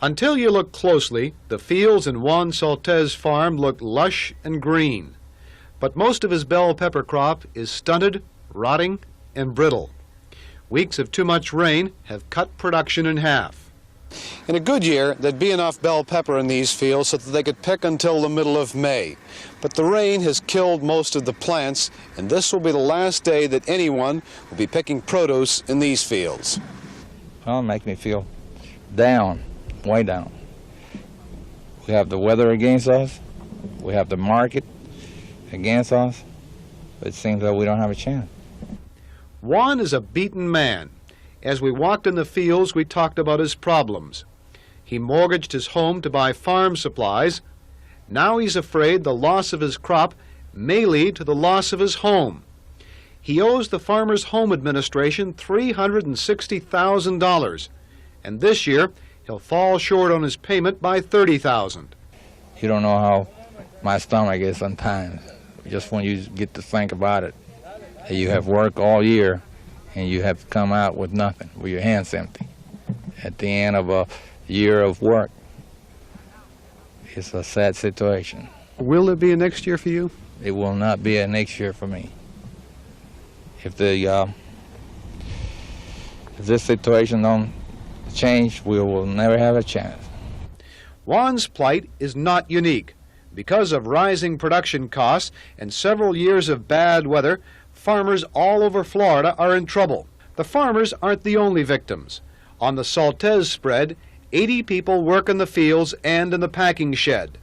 Until you look closely, the fields in Juan Soltez's farm look lush and green. But most of his bell pepper crop is stunted, rotting, and brittle. Weeks of too much rain have cut production in half. In a good year, there'd be enough bell pepper in these fields so that they could pick until the middle of May. But the rain has killed most of the plants, and this will be the last day that anyone will be picking produce in these fields. Well, it makes me feel down, way down. We have the weather against us. We have the market against us. But it seems that we don't have a chance. Juan is a beaten man. As we walked in the fields, we talked about his problems. He mortgaged his home to buy farm supplies. Now he's afraid the loss of his crop may lead to the loss of his home. He owes the Farmers Home Administration $360,000, and this year he'll fall short on his payment by $30,000. You don't know how my stomach is sometimes, just when you get to think about it. You have worked all year, and you have come out with nothing, with your hands empty. At the end of a year of work, it's a sad situation. Will there be a next year for you? It will not be a next year for me. If this situation don't change, we will never have a chance. Juan's plight is not unique. Because of rising production costs and several years of bad weather, farmers all over Florida are in trouble. The farmers aren't the only victims. On the Soltez spread, 80 people work in the fields and in the packing shed.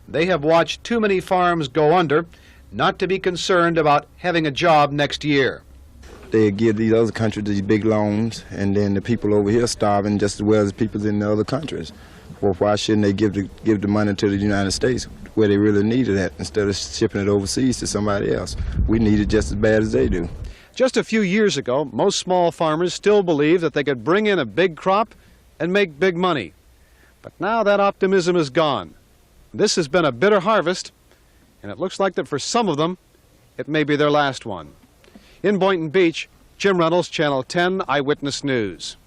They have watched too many farms go under not to be concerned about having a job next year. They give these other countries these big loans, and then the people over here starving just as well as people in the other countries. Well, why shouldn't they give the money to the United States where they really need it at, instead of shipping it overseas to somebody else? We need it just as bad as they do. Just a few years ago, most small farmers still believed that they could bring in a big crop and make big money. But now that optimism is gone. This has been a bitter harvest, and it looks like that for some of them, it may be their last one. In Boynton Beach, Jim Reynolds, Channel 10 Eyewitness News.